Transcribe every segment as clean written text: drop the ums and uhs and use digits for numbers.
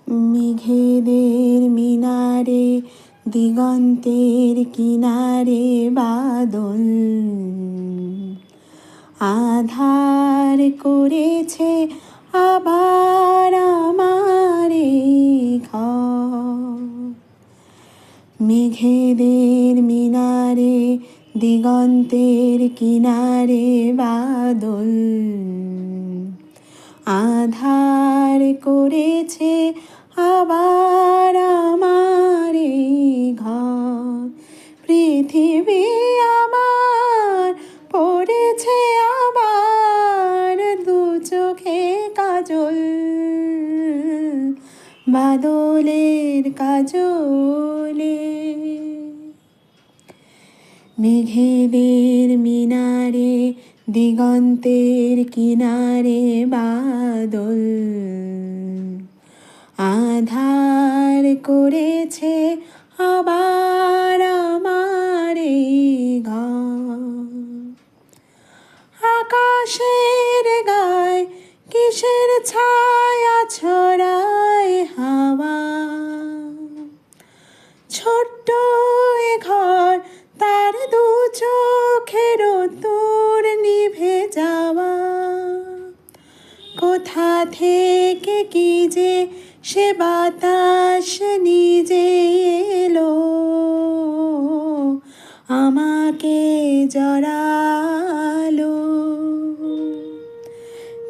মেঘেদের মিনারে দিগন্তের কিনারে বাদল আধার করেছে আবার আমারে ঘর। মেঘেদের মিনারে দিগন্তের কিনারে বাদল আধার করেছে আবার আমারে ঘর। পৃথিবী আমার পড়েছে আবার দু চোখে কাজল, বাদলের কাজলে। মেঘেদের মিনারে দিগন্তের কিনারে বাদল আধার করেছে আবার আমারে ঘর। আকাশের গায়ে কিসের ছায়া ছড়ায় হাওয়া, ছোট্ট এ ঘর তার দু চোখের তোর নিভে যাওয়া। কোথা থেকে কি যে সে বাতাস নিজে এলো, আমাকে জড়ালো।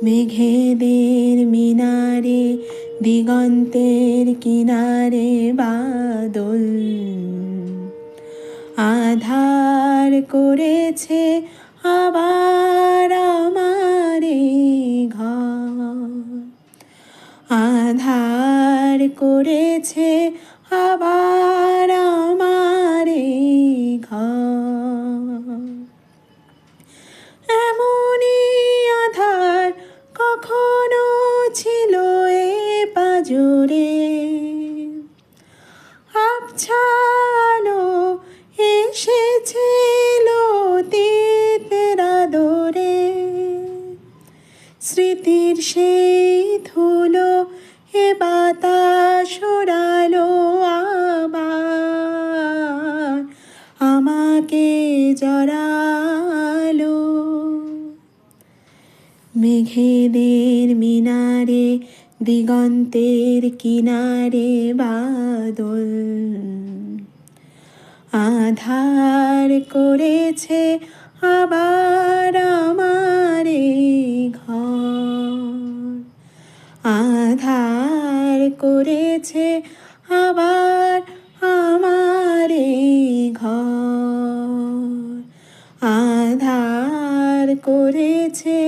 মেঘেদের মিনারে দিগন্তের কিনারে বাদল আধার করেছে আবার আমারে ঘর। আধার করেছে আবার আমারে ঘর। এমনই আধার কখনো ছিল এ পাজরে, আবছা আলো এসেছিল অতীতের আদরে। স্মৃতির সেই ধুলো এ বাতাস ওড়ালো আবার আমাকে জড়ালো। মেঘেদের মিনারে দিগন্তের কিনারে বাদল আধার করেছে আবার আমারে ঘর। আধার করেছে আবার আমারে ঘর। আধার করেছে